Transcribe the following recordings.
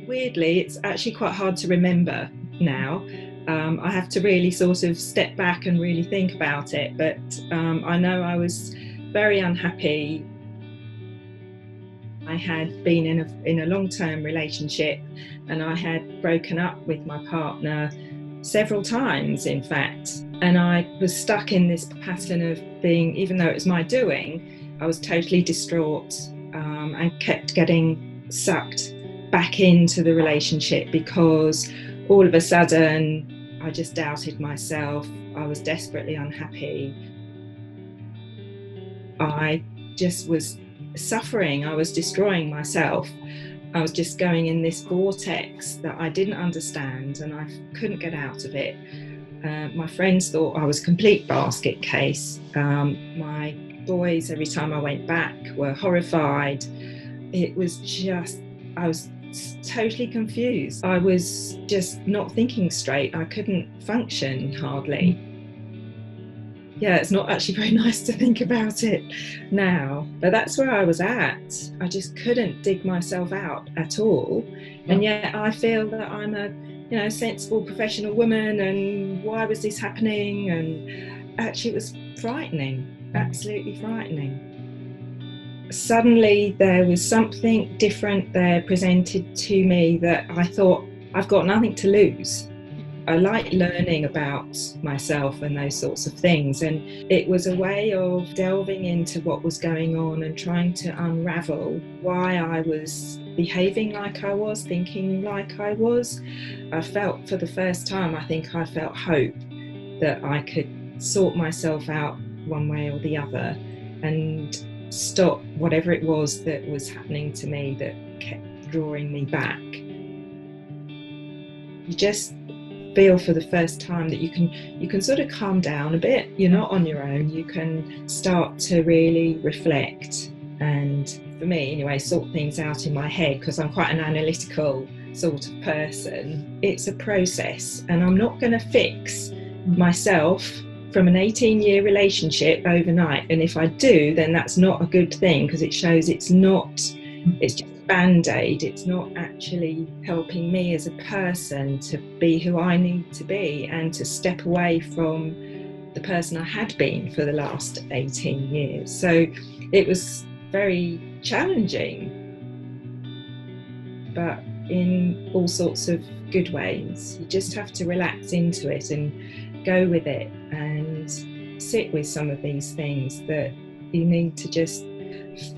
Weirdly, it's actually quite hard to remember now. I have to really sort of step back and really think about it. But I know I was very unhappy. I had been in a long-term relationship, and I had broken up with my partner several times, in fact. And I was stuck in this pattern of being, even though it was my doing, I was totally distraught, and kept getting sucked back into the relationship because all of a sudden I just doubted myself. I was desperately unhappy. I just was suffering. I was destroying myself. I was just going in this vortex that I didn't understand, and I couldn't get out of it. My friends thought I was a complete basket case. My boys, every time I went back, were horrified. It was just, I was totally confused. I was just not thinking straight. I couldn't function hardly. Yeah, it's not actually very nice to think about it now, but that's where I was at. I just couldn't dig myself out at all. And yet I feel that I'm a sensible professional woman, and why was this happening? And actually it was frightening, absolutely frightening. Suddenly there was something different there presented to me that I thought, I've got nothing to lose. I like learning about myself and those sorts of things, and it was a way of delving into what was going on and trying to unravel why I was behaving like I was, thinking like I was. I felt, for the first time, I think I felt hope that I could sort myself out one way or the other and stop whatever it was that was happening to me that kept drawing me back. You just feel for the first time that you can sort of calm down a bit. You're not on your own. You can start to really reflect, and for me anyway, sort things out in my head, because I'm quite an analytical sort of person. It's a process, and I'm not going to fix myself from an 18-year relationship overnight. And if I do, then that's not a good thing, because it shows it's just a band-aid. It's not actually helping me as a person to be who I need to be, and to step away from the person I had been for the last 18 years. So it was very challenging, but in all sorts of good ways. You just have to relax into it and go with it, and sit with some of these things that you need to just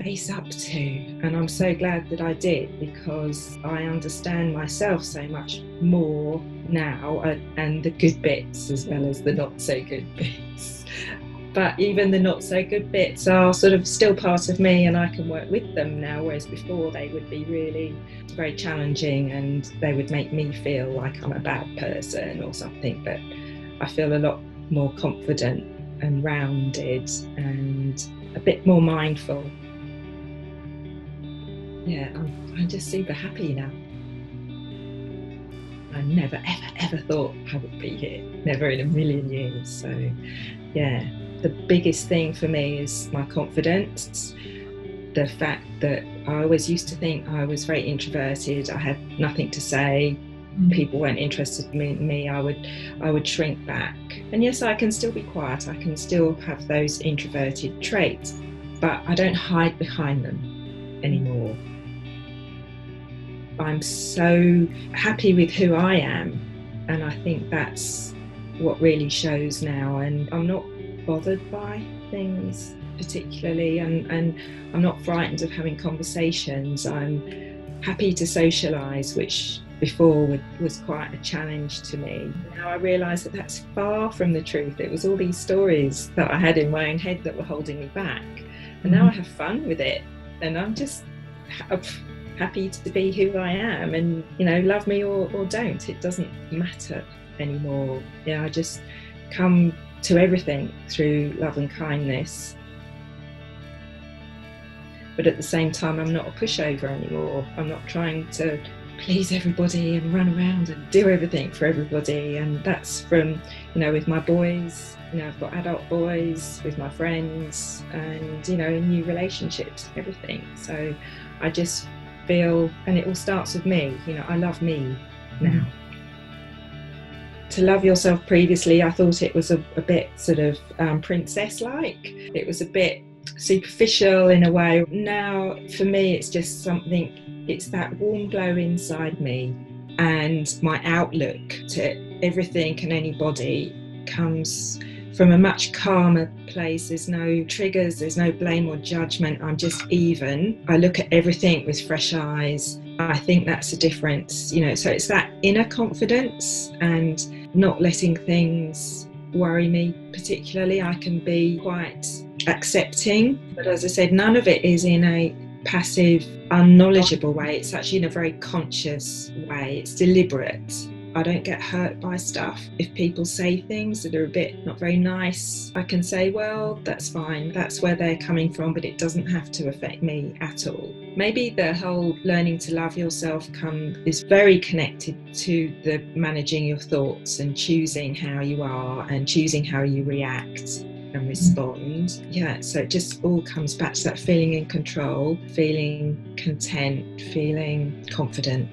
face up to. And I'm so glad that I did, because I understand myself so much more now, and the good bits as well as the not so good bits. But even the not so good bits are sort of still part of me, and I can work with them now, whereas before they would be really very challenging, and they would make me feel like I'm a bad person or something. But I feel a lot more confident and rounded and a bit more mindful. Yeah, I'm just super happy now. I never, ever thought I would be here. Never in a million years. So, yeah, the biggest thing for me is my confidence. The fact that I always used to think I was very introverted. I had nothing to say. People weren't interested in me. I would shrink back. And yes, I can still be quiet. I can still have those introverted traits, but I don't hide behind them anymore. I'm so happy with who I am, and I think that's what really shows now. And I'm not bothered by things particularly, and I'm not frightened of having conversations. I'm happy to socialise, which before was quite a challenge to me. Now I realise that that's far from the truth. It was all these stories that I had in my own head that were holding me back, and now I have fun with it, and I'm just happy to be who I am. And love me or don't, it doesn't matter anymore. I just come to everything through love and kindness. But at the same time, I'm not a pushover anymore. I'm not trying to please everybody and run around and do everything for everybody. And that's from, with my boys, I've got adult boys, with my friends, and, in new relationships, everything. So I just feel, and it all starts with me, I love me now. To love yourself previously, I thought it was a bit sort of princess-like. It was a bit superficial in a way. Now, for me, it's just something, it's that warm glow inside me, and my outlook to everything and anybody comes from a much calmer place. There's no triggers, there's no blame or judgment. I'm just even. I look at everything with fresh eyes. I think that's the difference, so it's that inner confidence and not letting things worry me particularly. I can be quite accepting, but as I said, none of it is in a passive, unknowledgeable way. It's actually in a very conscious way. It's deliberate. I don't get hurt by stuff. If people say things that are a bit not very nice, I can say, well, that's fine. That's where they're coming from, but it doesn't have to affect me at all. Maybe the whole learning to love yourself is very connected to the managing your thoughts and choosing how you are and choosing how you react and respond. Yeah, so it just all comes back to that feeling in control, feeling content, feeling confident.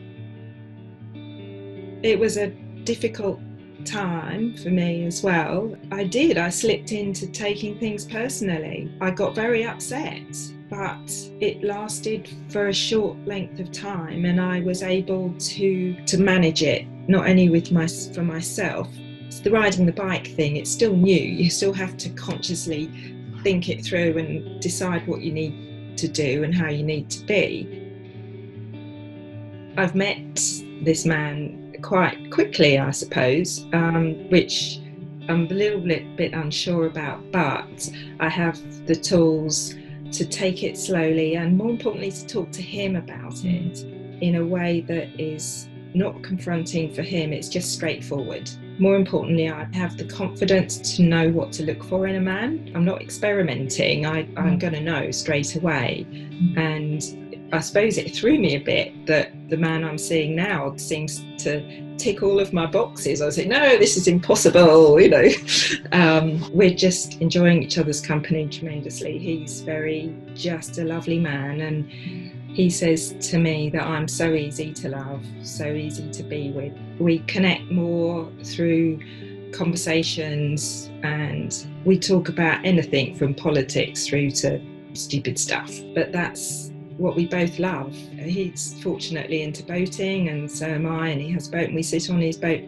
It was a difficult time for me as well. I slipped into taking things personally. I got very upset, but it lasted for a short length of time, and I was able to manage it, not only for myself. It's the riding the bike thing. It's still new. You still have to consciously think it through and decide what you need to do and how you need to be. I've met this man quite quickly, I suppose, which I'm a little bit unsure about, but I have the tools to take it slowly, and more importantly to talk to him about it in a way that is not confronting for him. It's just straightforward. More importantly, I have the confidence to know what to look for in a man. I'm not experimenting. I'm going to know straight away. And I suppose it threw me a bit that the man I'm seeing now seems to tick all of my boxes. I was like, no, this is impossible, We're just enjoying each other's company tremendously. He's just a lovely man, and he says to me that I'm so easy to love, so easy to be with. We connect more through conversations, and we talk about anything from politics through to stupid stuff, but that's what we both love. He's fortunately into boating, and so am I, and he has a boat, and we sit on his boat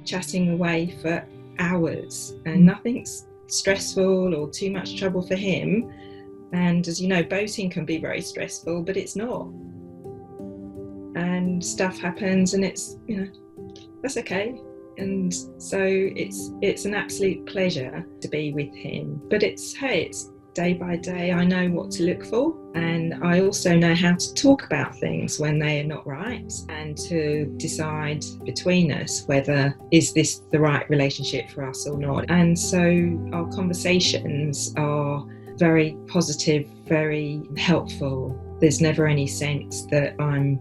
chatting away for hours, and nothing's stressful or too much trouble for him. And as you know, boating can be very stressful, but it's not. And stuff happens, and it's, that's okay. And so it's an absolute pleasure to be with him. But it's day by day. I know what to look for, and I also know how to talk about things when they are not right, and to decide between us whether is this the right relationship for us or not. And so our conversations are very positive, very helpful. There's never any sense that I'm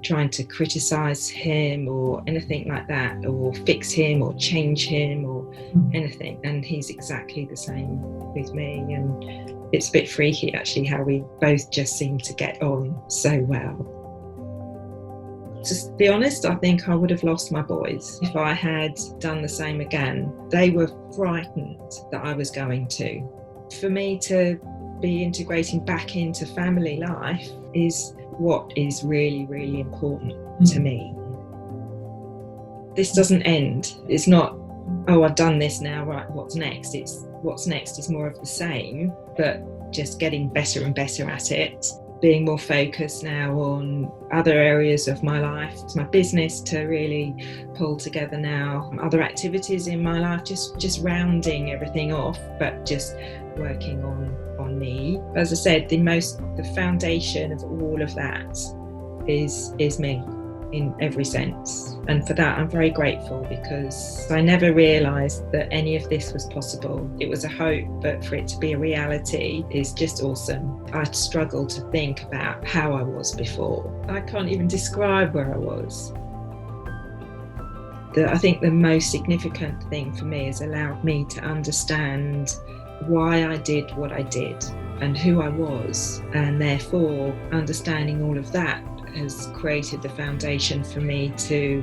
trying to criticize him or anything like that, or fix him or change him or anything. And he's exactly the same with me, and it's a bit freaky actually how we both just seem to get on so well. To be honest, I think I would have lost my boys if I had done the same again. They were frightened that I was going to. For me to be integrating back into family life is what is really, really important to me. This doesn't end. It's not, oh, I've done this now, right, what's next? It's what's next is more of the same, but just getting better and better at it. Being more focused now on other areas of my life. It's my business to really pull together now. Other activities in my life, just rounding everything off, but just working on me. As I said, the foundation of all of that is me. in every sense. And for that, I'm very grateful, because I never realised that any of this was possible. It was a hope, but for it to be a reality is just awesome. I struggled to think about how I was before. I can't even describe where I was. I think the most significant thing for me has allowed me to understand why I did what I did and who I was, and therefore understanding all of that has created the foundation for me to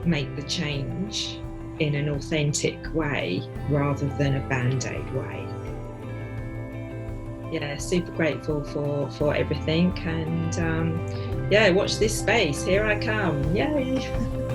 make the change in an authentic way rather than a band-aid way. Yeah, super grateful for everything, and yeah, watch this space, here I come, yay.